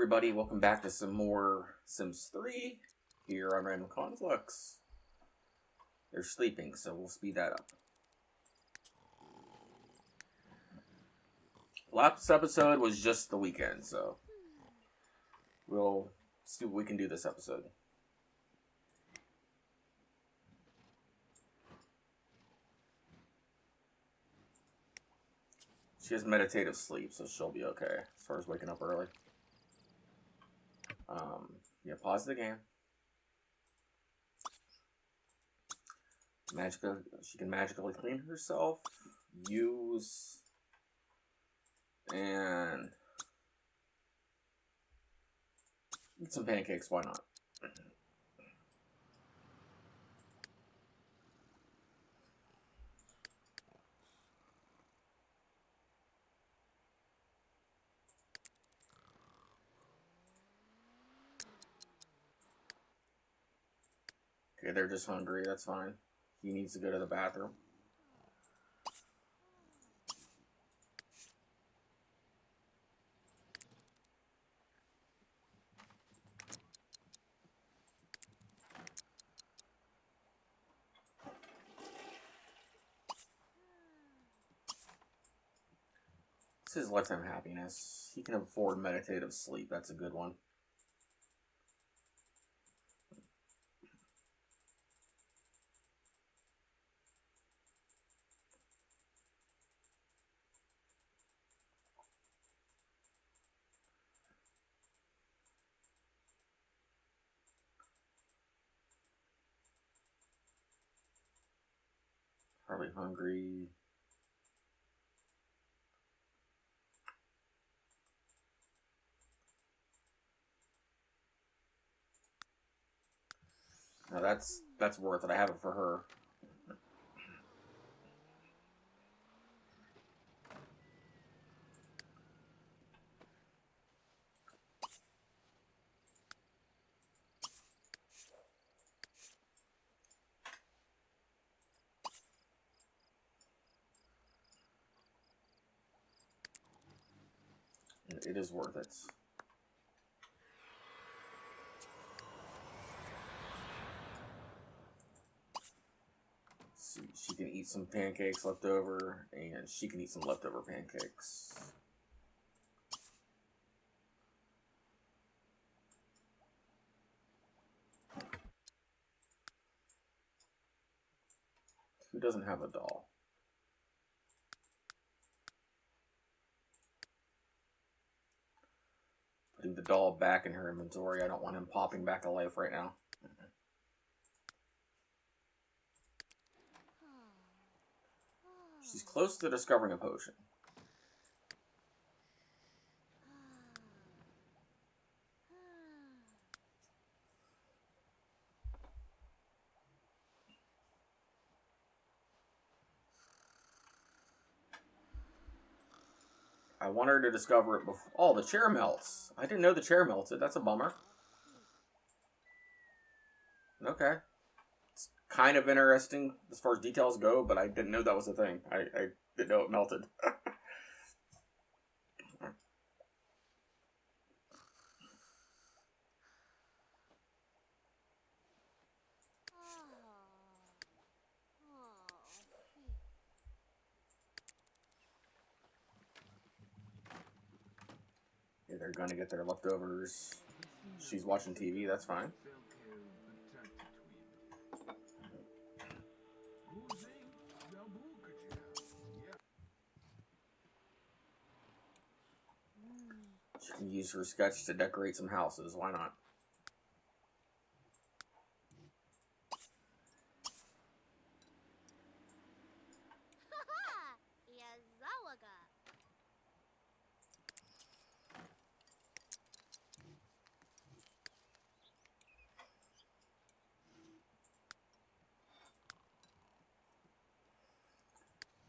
everybody, welcome back to some more Sims 3 here on Random Conflux. They're sleeping, so we'll speed that up. Last episode was just the weekend, so we'll see what we can do this episode. She has meditative sleep, so she'll be okay as far as waking up early. Yeah, pause the game. She can magically clean herself. Use and eat some pancakes. Why not? Okay, they're just hungry. That's fine. He needs to go to the bathroom. This is lifetime happiness. He can afford meditative sleep. That's a good one. Probably hungry. No, that's worth it. I have it for her. It is worth it. She can eat some pancakes left over, and she can eat some leftover pancakes. Who doesn't have a doll? Putting the doll back in her inventory. I don't want him popping back to life right now. She's close to discovering a potion. I want her to discover it before... Oh, the chair melts. I didn't know the chair melted. That's a bummer. Okay. It's kind of interesting as far as details go, but I didn't know that was a thing. I didn't know it melted. Yeah, they're gonna get their leftovers. She's watching TV, that's fine. She can use her sketch to decorate some houses, why not?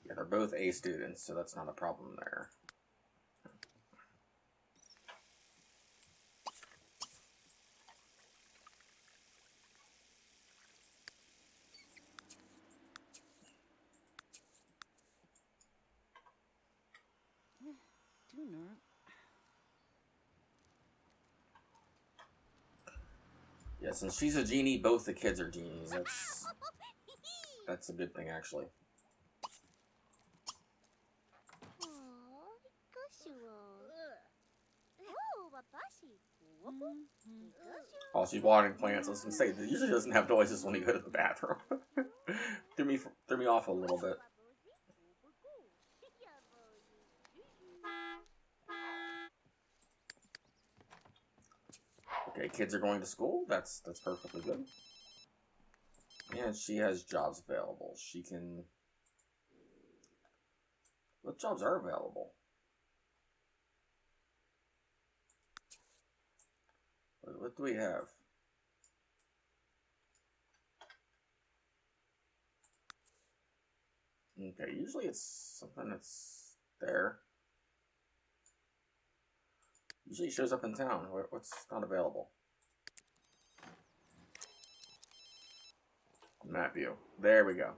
Yeah, they're both A students, so that's not a problem there. Yeah, since she's a genie, both the kids are genies. That's a good thing, actually. Oh, she's watering plants. I was gonna say, it usually doesn't have noises when you go to the bathroom. threw me off a little bit. Okay, kids are going to school. That's perfectly good. And she has jobs available. She can... What jobs are available? What do we have? Okay, usually it's something that's there. Usually it shows up in town. What's not available? Map view. There we go.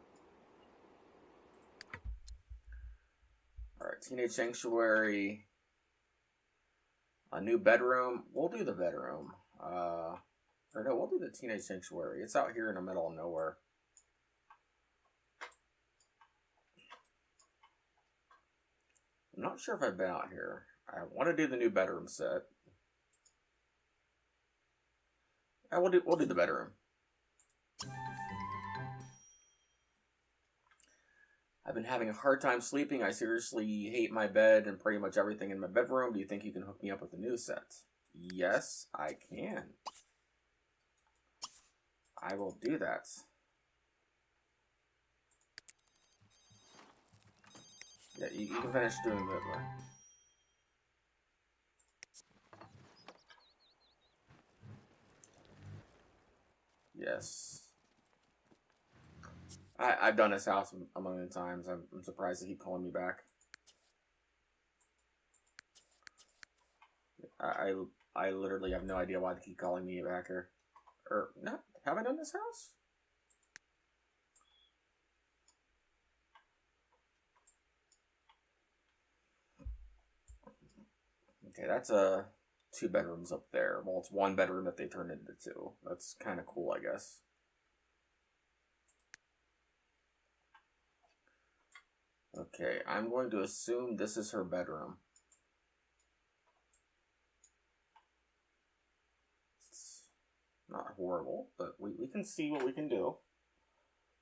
Alright, Teenage Sanctuary. A new bedroom. We'll do the bedroom. Or no, we'll do the Teenage Sanctuary. It's out here in the middle of nowhere. I'm not sure if I've been out here. I want to do the new bedroom set. Yeah, we'll do the bedroom. I've been having a hard time sleeping. I seriously hate my bed and pretty much everything in my bedroom. Do you think you can hook me up with a new set? Yes, I can. I will do that. Yeah, you can finish doing the bed. Yes. I've done this house a million times. I'm surprised they keep calling me back. I literally have no idea why they keep calling me back here. Or, not, have I done this house? Okay, that's 2 bedrooms up there. Well, it's 1 bedroom that they turned into 2. That's kind of cool, I guess. Okay, I'm going to assume this is her bedroom. It's not horrible, but we can see what we can do.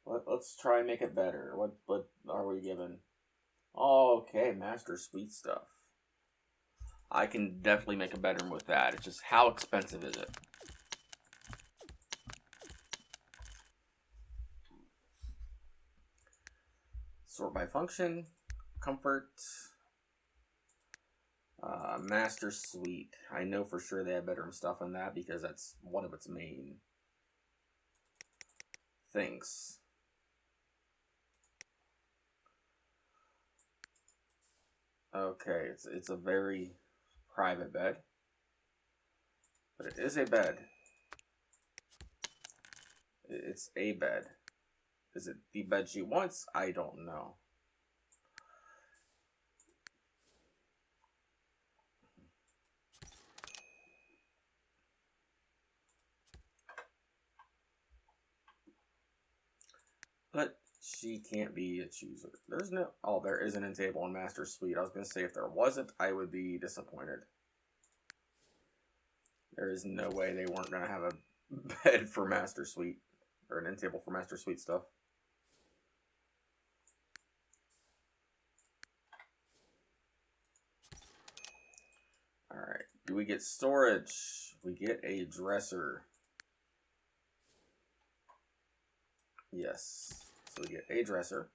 Let's try and make it better. What are we given? Oh, okay, master suite stuff. I can definitely make a bedroom with that. It's just, how expensive is it? Sort by function, comfort, master suite. I know for sure they have bedroom stuff on that because that's one of its main things. Okay, it's a very private bed, but it is a bed. It's a bed. Is it the bed she wants? I don't know. But she can't be a chooser. There's no... Oh, there is an end table in Master Suite. I was going to say if there wasn't, I would be disappointed. There is no way they weren't going to have a bed for Master Suite. Or an end table for Master Suite stuff. Alright. Do we get storage? We get a dresser. Yes. So we get a dresser.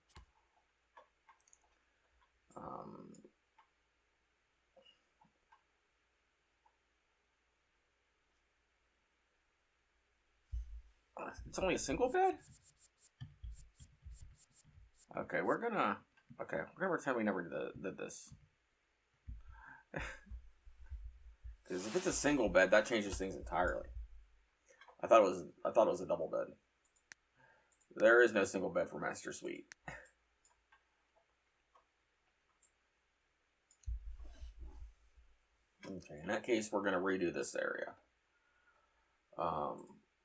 It's only a single bed? Okay, we're gonna pretend we never did this. Because if it's a single bed, that changes things entirely. I thought it was a double bed. There is no single bed for Master Suite. Okay, in that case, we're gonna redo this area.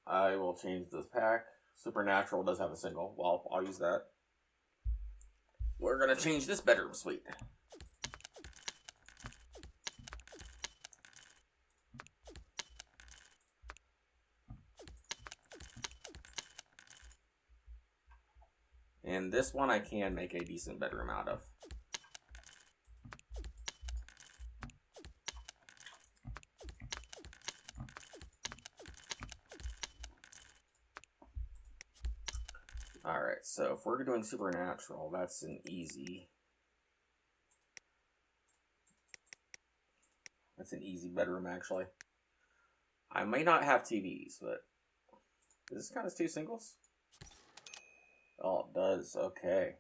I will change this pack. Supernatural does have a single. Well, I'll use that. We're going to change this bedroom suite. And this one I can make a decent bedroom out of. Alright, so if we're doing Supernatural, that's an easy. That's an easy bedroom, actually. I may not have TVs, but does this count as two singles? Oh, it does. Okay.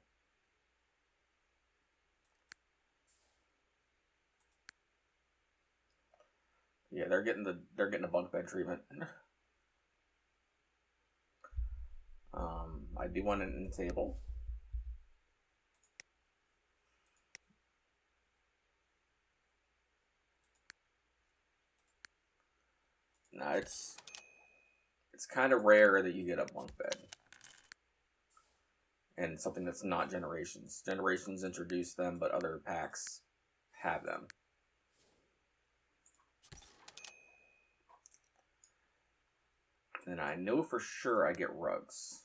Yeah, they're getting a bunk bed treatment. I do want an end table. Now it's kind of rare that you get a bunk bed. And something that's not Generations. Generations introduced them, but other packs have them. And I know for sure I get rugs.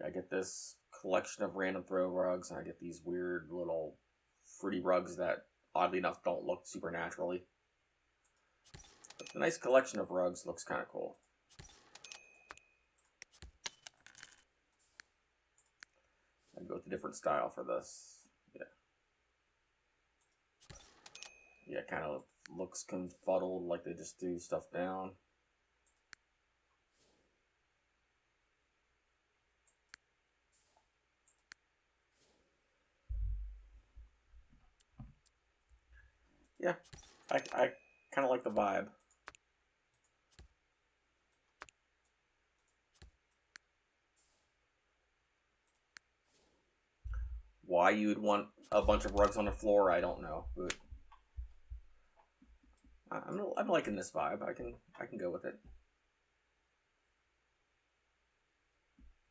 I get this collection of random throw rugs, and I get these weird little fruity rugs that, oddly enough, don't look supernaturally. But the nice collection of rugs looks kind of cool. I'd go with a different style for this. Yeah. Yeah, kind of looks confuddled, like they just threw stuff down. Yeah, I kind of like the vibe. Why you would want a bunch of rugs on the floor, I don't know, but I'm liking this vibe. I can go with it.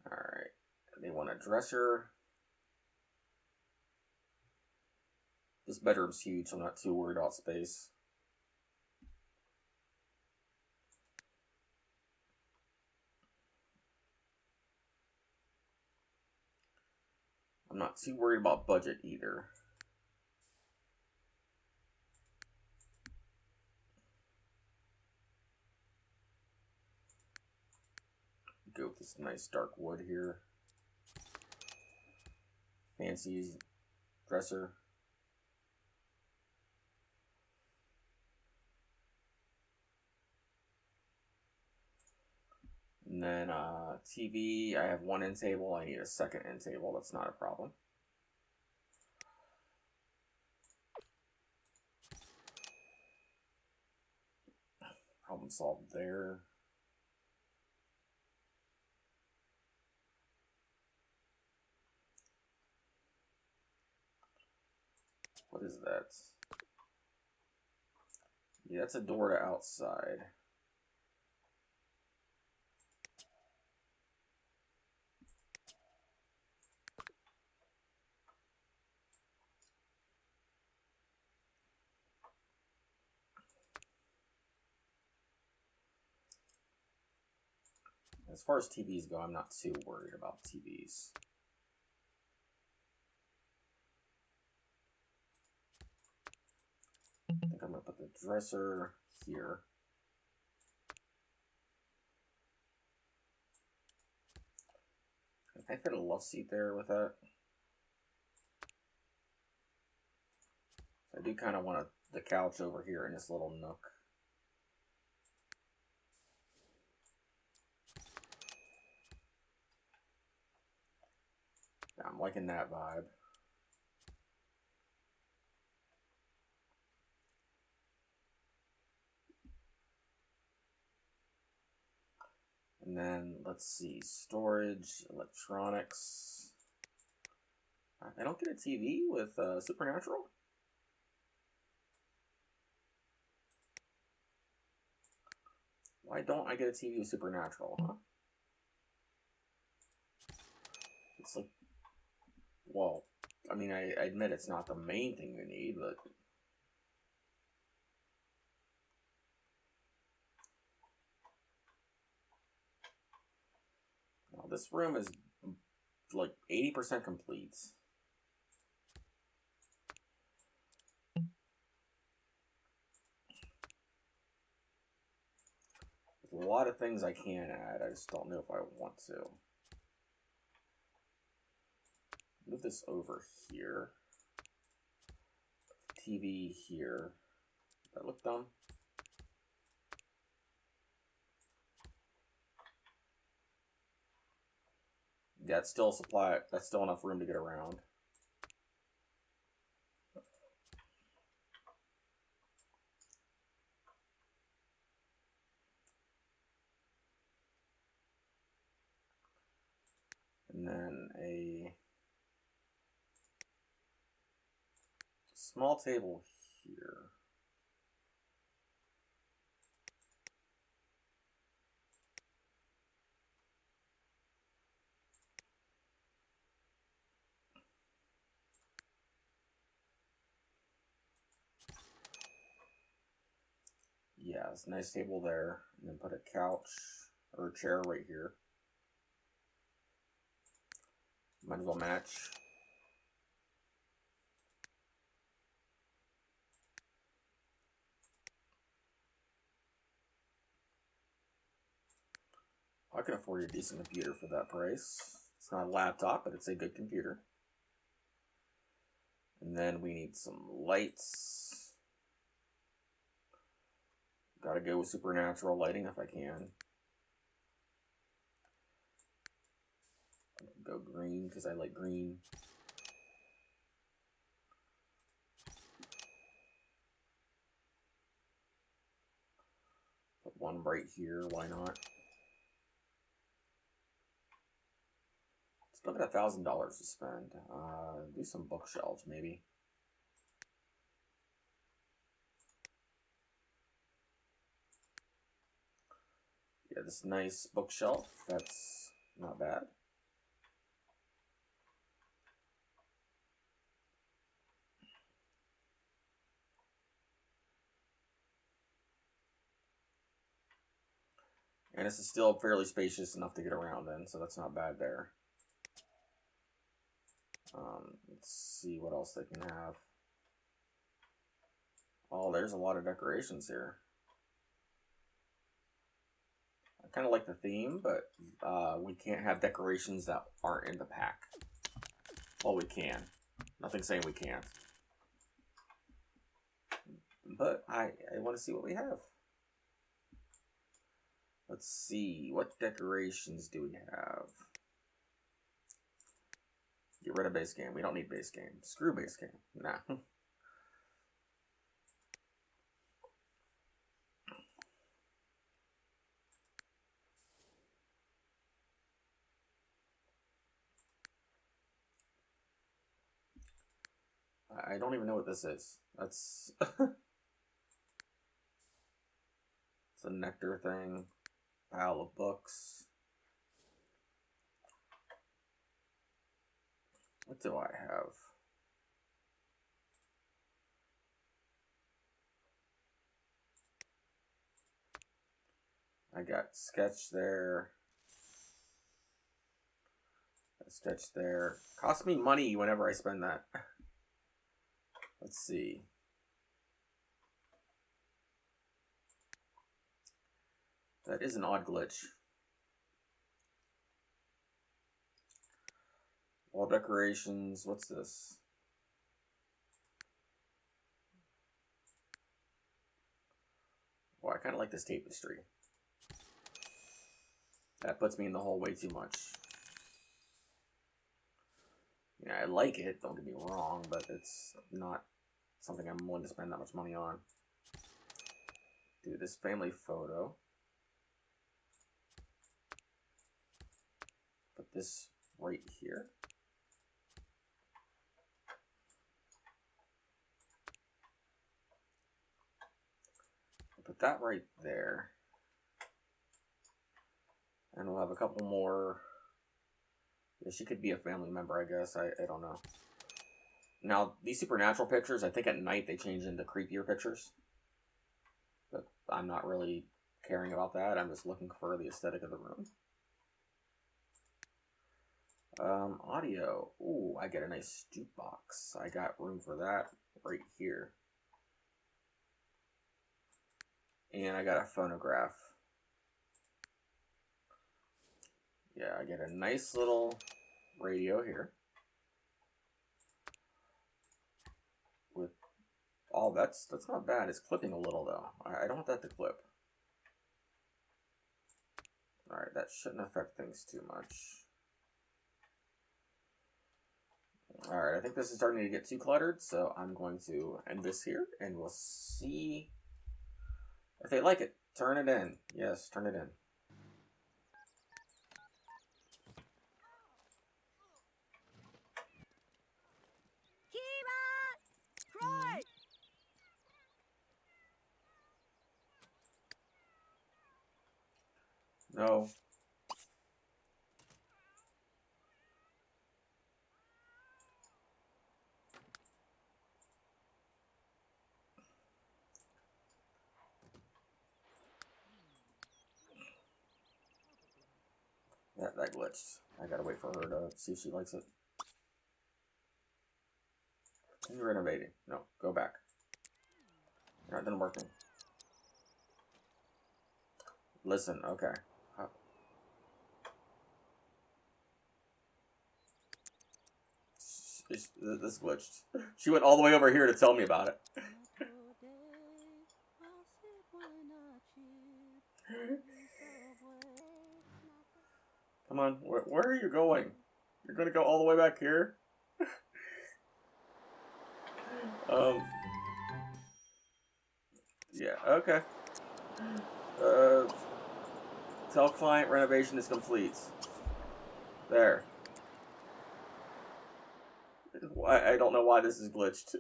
All right, they want a dresser. This bedroom's huge, so I'm not too worried about space. I'm not too worried about budget either. Go with this nice dark wood here. Fancy dresser. And then TV, I have one end table. I need a second end table. That's not a problem. Problem solved there. What is that? Yeah, that's a door to outside. As far as TVs go, I'm not too worried about TVs. I think I'm going to put the dresser here. Can I fit a love seat there with that? So I do kind of want the couch over here in this little nook. Yeah, I'm liking that vibe. And then, let's see, storage, electronics. I don't get a TV with Supernatural? Why don't I get a TV with Supernatural, huh? It's like, well, I mean, I admit it's not the main thing you need, but... Now, this room is like 80% complete. There's a lot of things I can add, I just don't know if I want to. Move this over here. TV here. Does that look dumb? Yeah, it's still supply. That's still enough room to get around. And then a small table here. Yeah, it's a nice table there. And then put a couch or a chair right here. Might as well match. I can afford a decent computer for that price. It's not a laptop, but it's a good computer. And then we need some lights. Gotta go with supernatural lighting if I can. Go green because I like green. Put one right here, why not? Still got $1,000 to spend. Do some bookshelves maybe. Yeah, this nice bookshelf, that's not bad. And this is still fairly spacious enough to get around in, so that's not bad there. Let's see what else they can have. Oh, there's a lot of decorations here. I kind of like the theme, but we can't have decorations that aren't in the pack. Well, we can. Nothing saying we can't. But I want to see what we have. Let's see. What decorations do we have? Get rid of base game. We don't need base game. Screw base game. Nah. I don't even know what this is. That's... It's a nectar thing. Pile of books. What do I have? I got sketch there. A sketch there. Costs me money whenever I spend that. Let's see. That is an odd glitch. Wall decorations. What's this? Well, I kind of like this tapestry. That puts me in the hole way too much. Yeah, I like it, don't get me wrong, but it's not something I'm willing to spend that much money on. Do this family photo. Put this right here. Put that right there. And we'll have a couple more. Yeah, she could be a family member, I guess. I don't know. Now, these supernatural pictures, I think at night they change into creepier pictures. But I'm not really caring about that. I'm just looking for the aesthetic of the room. Audio. Ooh, I get a nice jukebox. I got room for that right here. And I got a phonograph. Yeah, I get a nice little radio here. With all that's not bad. It's clipping a little though. I don't want that to clip. Alright, that shouldn't affect things too much. Alright, I think this is starting to get too cluttered, so I'm going to end this here, and we'll see if they like it. Turn it in. Yes, turn it in. Kira! Cry! No. That glitched. I gotta wait for her to see if she likes it. Continue renovating. No, go back. You're not done working. Listen, okay. This glitched. She went all the way over here to tell me about it. Come on, where are you going? You're gonna go all the way back here? Yeah, okay. Tell client renovation is complete. There. I don't know why this is glitched.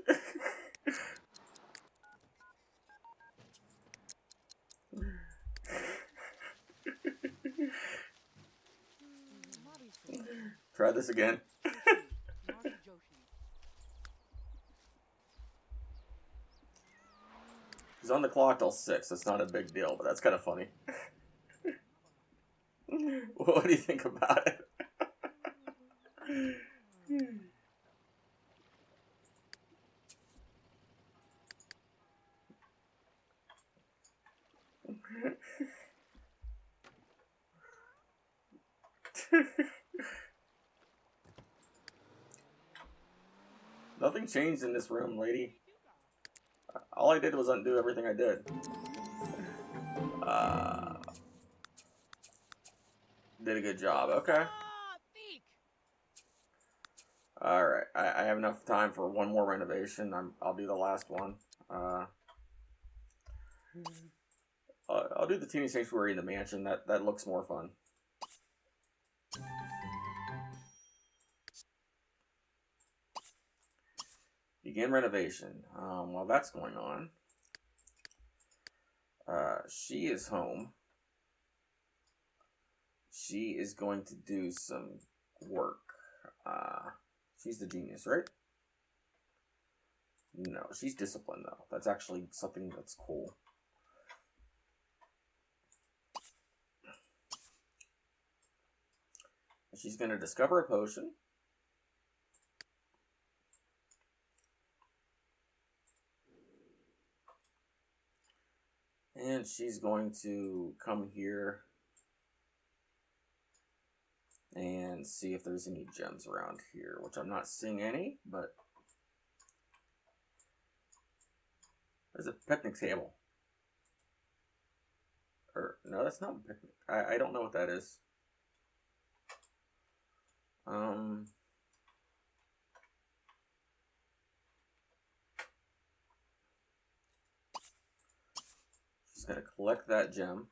Try this again. She's on the clock till 6. That's not a big deal, but that's kind of funny. What do you think about it? Nothing changed in this room, lady. All I did was undo everything I did. Did a good job. Okay. Alright. I have enough time for one more renovation. I'll do the last one. I'll do the teeny sanctuary in the mansion. That looks more fun. Begin renovation. While that's going on, she is home. She is going to do some work. She's the genius, right? No, she's disciplined though. That's actually something that's cool. She's going to discover a potion. And she's going to come here and see if there's any gems around here, which I'm not seeing any, but there's a picnic table. Or, no, that's not a picnic. I don't know what that is. She's going to collect that gem.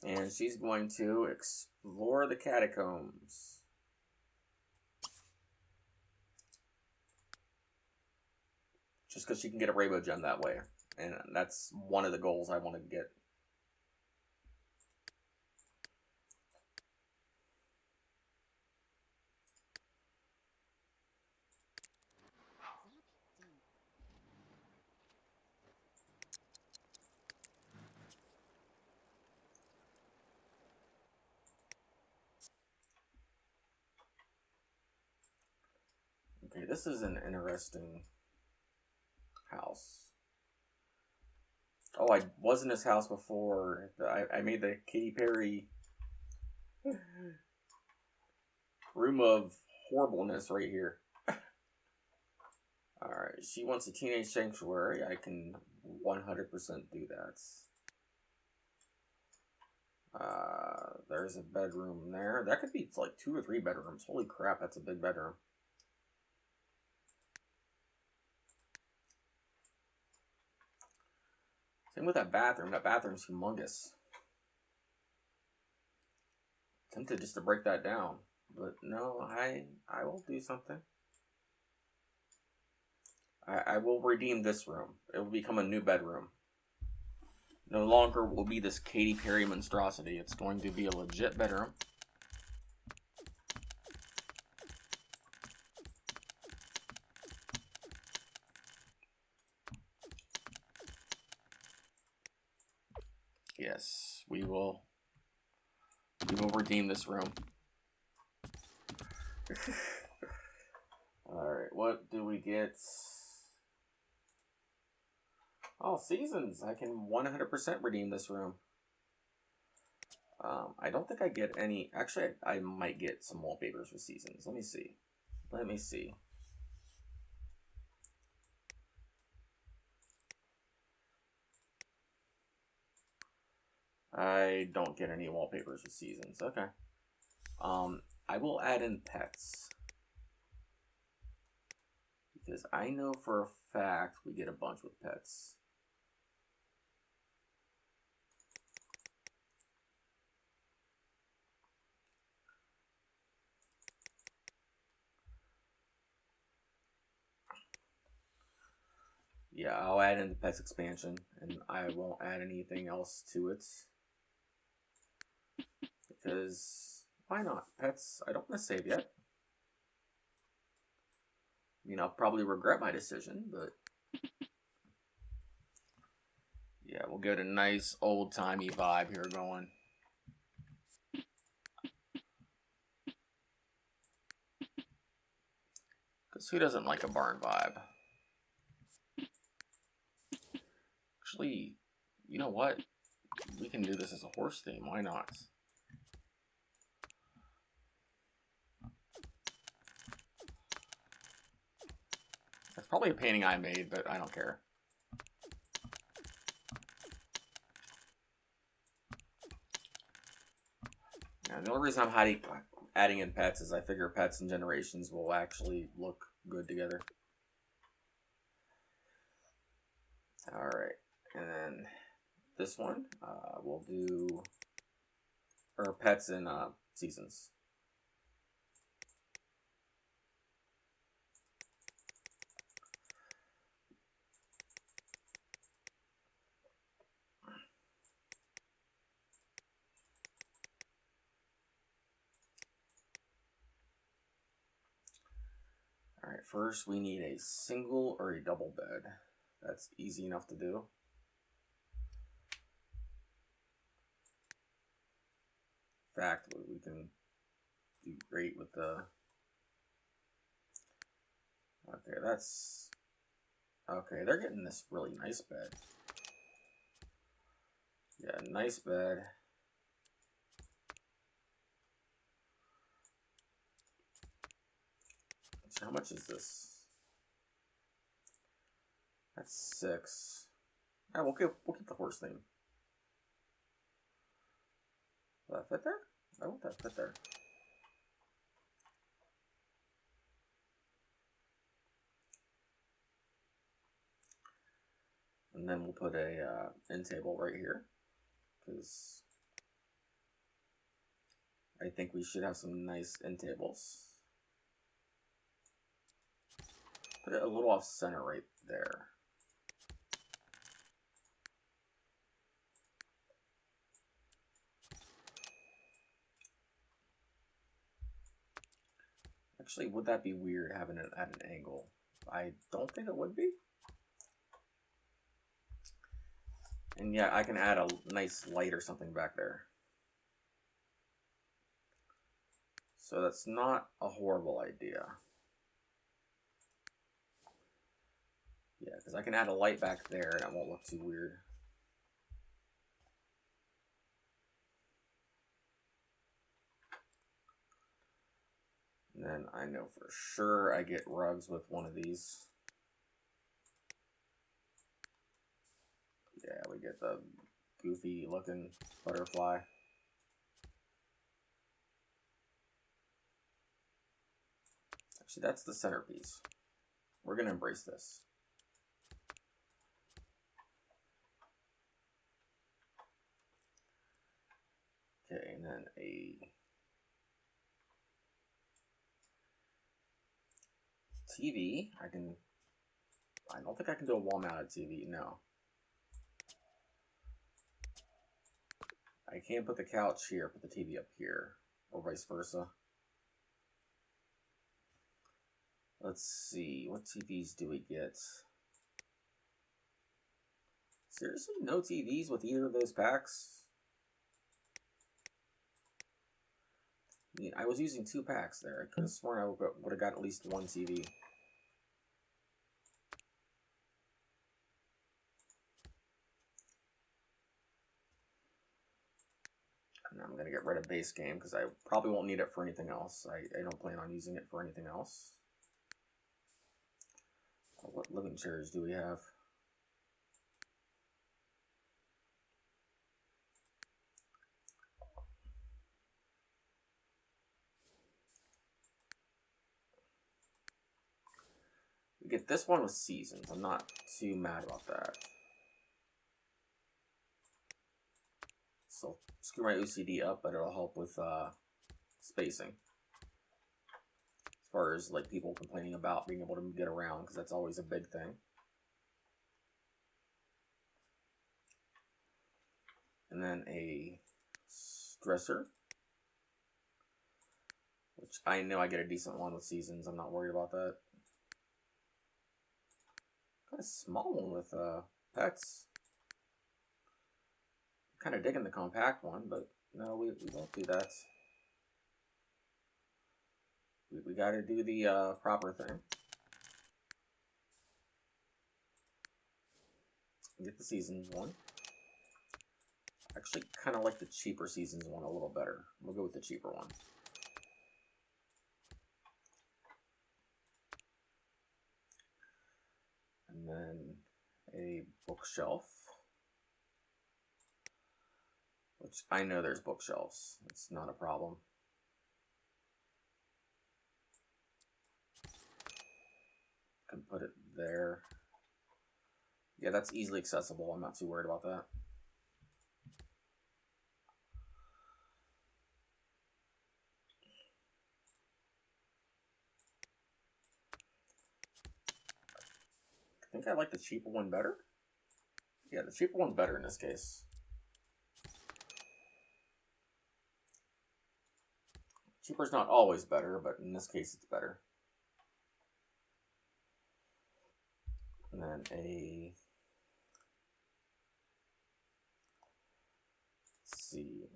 And she's going to explore the catacombs. Just because she can get a rainbow gem that way. and that's one of the goals I want to get. Okay, this is an interesting house. Oh, I was in this house before. I made the Katy Perry room of horribleness right here. Alright, she wants a teenage sanctuary. I can 100% do that. There's a bedroom there. That could be like 2 or 3 bedrooms. Holy crap, that's a big bedroom. Same with that bathroom. That bathroom's humongous. Tempted just to break that down. But no, I will do something. I will redeem this room. It will become a new bedroom. No longer will be this Katy Perry monstrosity. It's going to be a legit bedroom. Yes, we will redeem this room. Alright, what do we get? Oh, seasons. I can 100% redeem this room. I don't think I get any. Actually, I might get some wallpapers with seasons. Let me see. I don't get any wallpapers with seasons. Okay. I will add in pets. Because I know for a fact we get a bunch with pets. Yeah, I'll add in the pets expansion, and I won't add anything else to it. Because, why not? Pets, I don't want to save yet. I mean, I'll probably regret my decision, but... yeah, we'll get a nice old-timey vibe here going. Because who doesn't like a barn vibe? Actually, you know what? We can do this as a horse theme. Why not? That's probably a painting I made, but I don't care. Yeah, the only reason I'm adding in pets is I figure pets and generations will actually look good together. Alright, and then this one, we'll do our pets and seasons. Alright, first we need a single or a double bed. That's easy enough to do. In fact, we can do great with the... okay, that's... okay, they're getting this really nice bed. Yeah, nice bed. So how much is this? That's 6. Yeah, we'll keep the horse theme. Will that fit there? I want that fit there. And then we'll put a end table right here, because I think we should have some nice end tables. Put it a little off center right there. Actually, would that be weird having it at an angle? I don't think it would be. And yeah, I can add a nice light or something back there. So that's not a horrible idea. Yeah, because I can add a light back there and it won't look too weird. And then I know for sure I get rugs with one of these. Yeah, we get the goofy looking butterfly. Actually, that's the centerpiece. We're going to embrace this. Okay, and then a TV. I don't think I can do a wall-mounted TV, no. I can't put the couch here, put the TV up here, or vice versa. Let's see, what TVs do we get? Seriously, no TVs with either of those packs? I mean, I was using 2 packs there. I could have sworn I would have got at least one TV. And I'm going to get rid of base game because I probably won't need it for anything else. I don't plan on using it for anything else. What living chairs do we have? We get this one with seasons. I'm not too mad about that. So screw my OCD up, but it'll help with spacing. As far as like people complaining about being able to get around, because that's always a big thing. And then a dresser, which I know I get a decent one with seasons. I'm not worried about that. Got a small one with pets. Kind of digging the compact one, but no, we won't do that. We got to do the proper thing. Get the seasons one. Actually, kind of like the cheaper seasons one a little better. We'll go with the cheaper one. And then a bookshelf. Which I know there's bookshelves. It's not a problem. Can put it there. Yeah, that's easily accessible. I'm not too worried about that. I think I like the cheaper one better. Yeah, the cheaper one's better in this case. Cheaper's not always better, but in this case it's better. And then a... Let's see...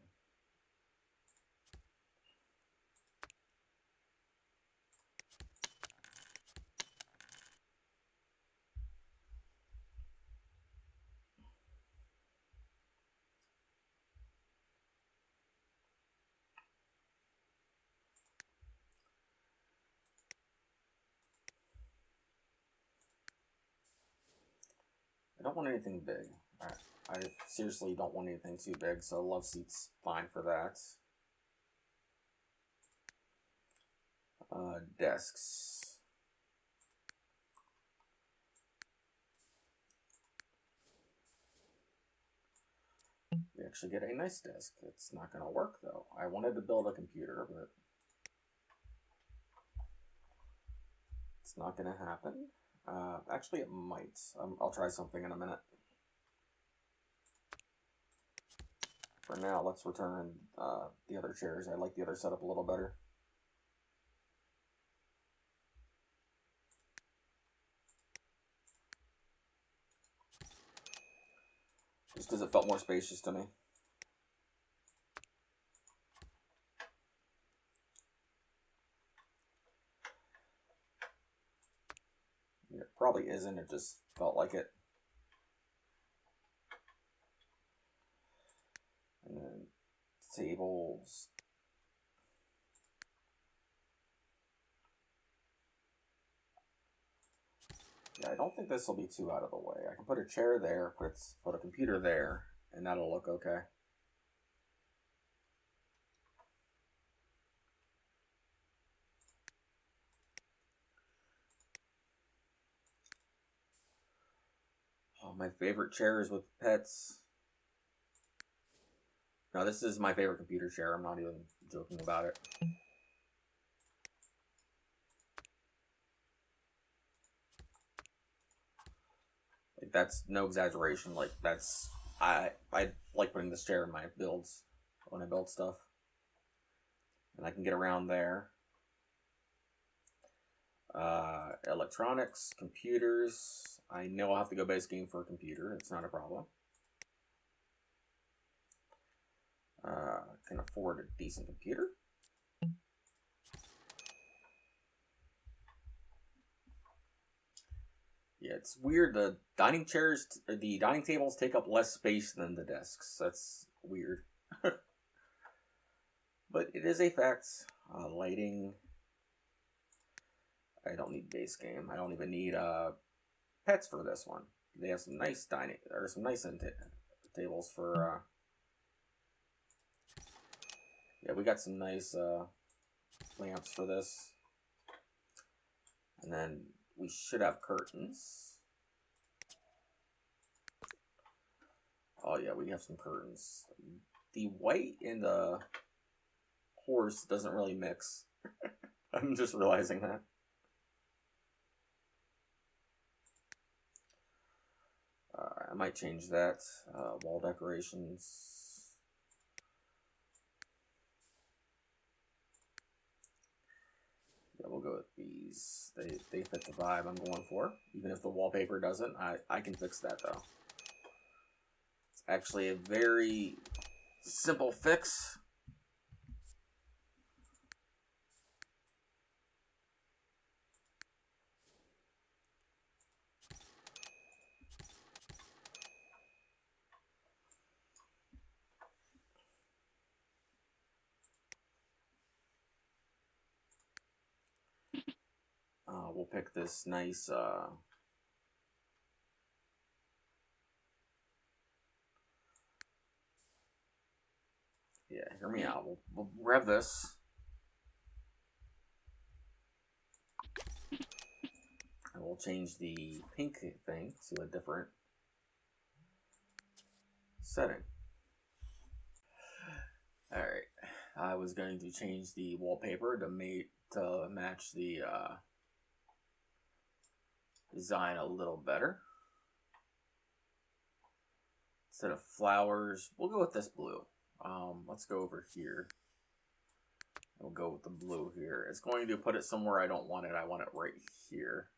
I don't want anything big. I seriously don't want anything too big, so love seat's fine for that. Desks. We actually get a nice desk. It's not going to work though. I wanted to build a computer, but it's not going to happen. Actually, it might. I'll try something in a minute. For now, let's return the other chairs. I like the other setup a little better. just because it felt more spacious to me. It probably isn't, it just felt like it. And then tables. Yeah, I don't think this will be too out of the way. I can put a chair there, put a computer there, and that'll look okay. Oh, my favorite chairs with pets. No, this is my favorite computer chair. I'm not even joking about it. Like, that's no exaggeration. Like, that's... I like putting this chair in my builds when I build stuff. And I can get around there. Electronics, computers. I know I'll have to go base game for a computer. It's not a problem. Can afford a decent computer. Yeah, it's weird. The dining tables take up less space than the desks. That's weird. But it is a fact. Lighting. I don't need base game. I don't even need pets for this one. They have some nice tables for. Yeah, we got some nice lamps for this, and then we should have curtains. Oh yeah, we have some curtains. The white and the horse doesn't really mix. I'm just realizing that. I might change that. Wall decorations. Yeah, we'll go with these. They fit the vibe I'm going for. Even if the wallpaper doesn't, I can fix that though. It's actually a very simple fix. We'll pick this nice yeah, hear me out. We'll grab this. And we'll change the pink thing to a different setting. Alright. I was going to change the wallpaper to match the design a little better. Instead of flowers, we'll go with this blue. Let's go over here. We'll go with the blue here. It's going to put it somewhere I don't want it. I want it right here.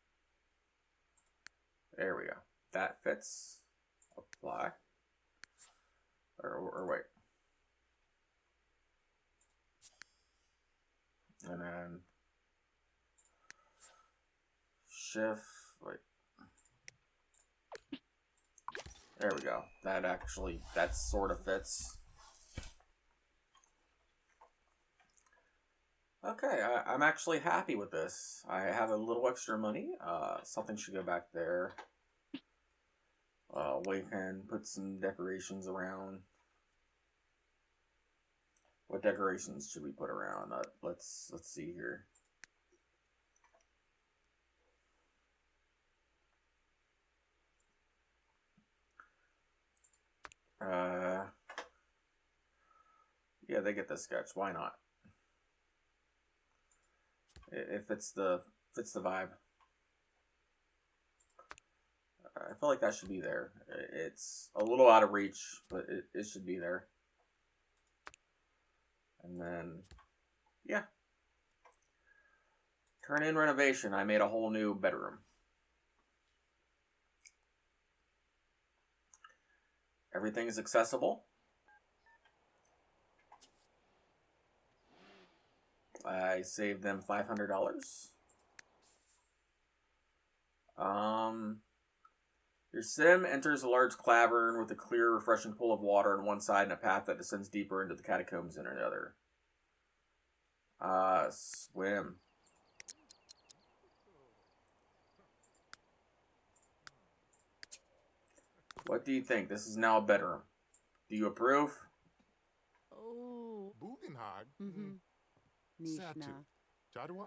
There we go. That fits. Apply. Or wait. And then shift. Wait. There we go. That sort of fits. Okay, I'm actually happy with this. I have a little extra money. Something should go back there. We can put some decorations around. What decorations should we put around? Let's see here. Yeah, they get the sketch. Why not? It fits the vibe. I feel like that should be there. It's a little out of reach, but it should be there. And then, yeah. Turn in renovation. I made a whole new bedroom. Everything is accessible. I saved them $500. Your sim enters a large cavern with a clear, refreshing pool of water on one side and a path that descends deeper into the catacombs on the other. Swim. What do you think? This is now a bedroom. Do you approve? Oh. Bugenhag. Nishna. Jadwa.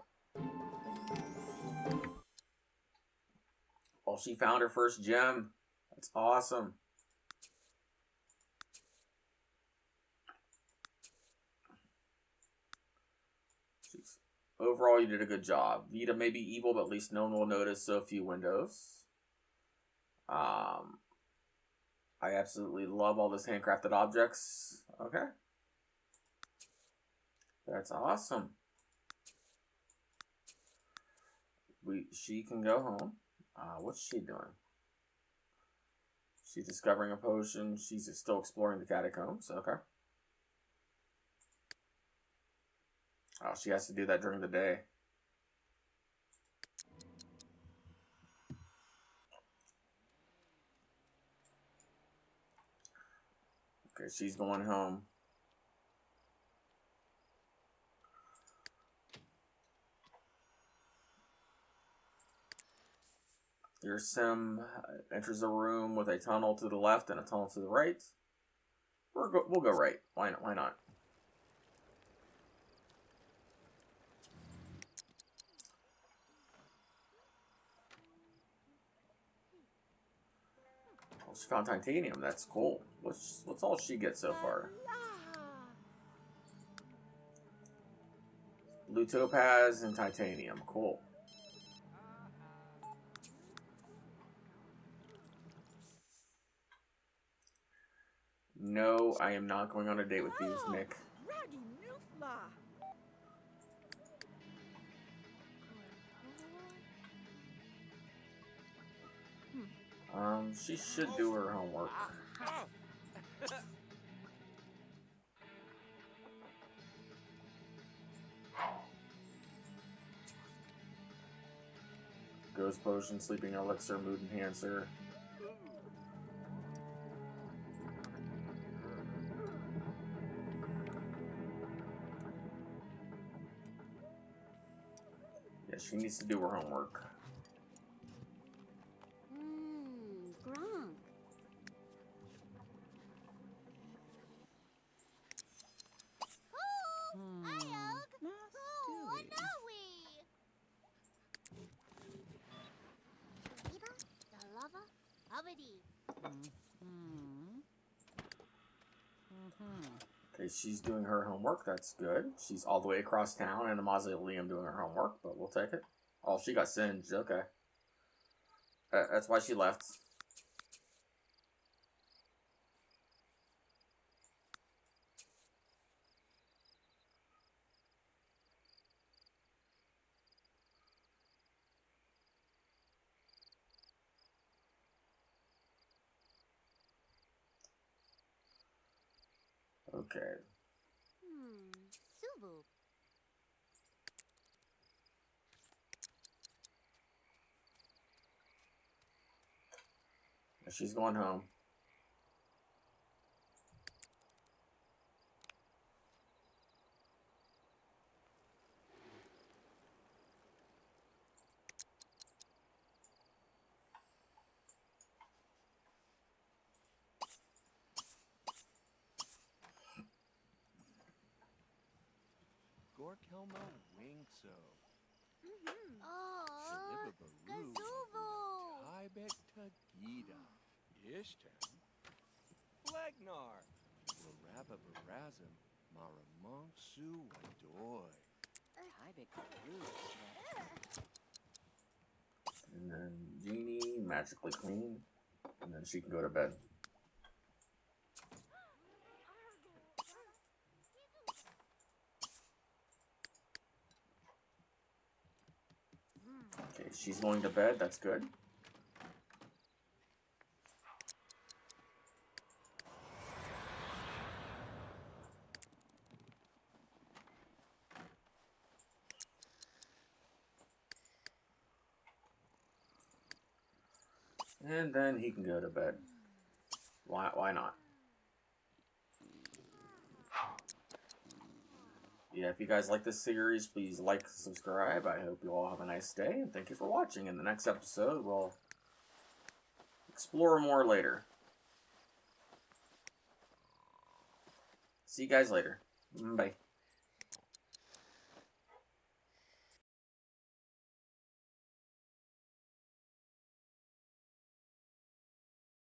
Oh, she found her first gem. That's awesome. Overall, you did a good job. Vita may be evil, but at least no one will notice so few windows. I absolutely love all this handcrafted objects. Okay. That's awesome. She can go home. What's she doing? She's discovering a potion. She's still exploring the catacombs. Okay. Oh, she has to do that during the day. Okay, she's going home. Your sim enters a room with a tunnel to the left and a tunnel to the right. We'll go right. Why not? Why not? Oh, she found titanium. That's cool. What's all she gets so far? Blue topaz and titanium. Cool. No, I am not going on a date with these, Nick. She should do her homework. Ghost potion, sleeping elixir, mood enhancer. Yeah, she needs to do her homework. Gronk. Okay, she's doing her homework. That's good. She's all the way across town in a mausoleum doing her homework, but we'll take it. Oh, she got singed. Okay. That's why she left. Okay. Suvu. She's going home. Gorkelma Wingso. Oh, Gazuvu. Tybek Tagida. Ishtan. Legnar. Waraba Barazim. Maramongsu Wadoy. And then Genie, magically clean. And then she can go to bed. Okay, she's going to bed. That's good. And then he can go to bed. Why not? Yeah, if you guys like this series, please like, subscribe. I hope you all have a nice day, and thank you for watching. In the next episode, we'll explore more later. See you guys later. Bye.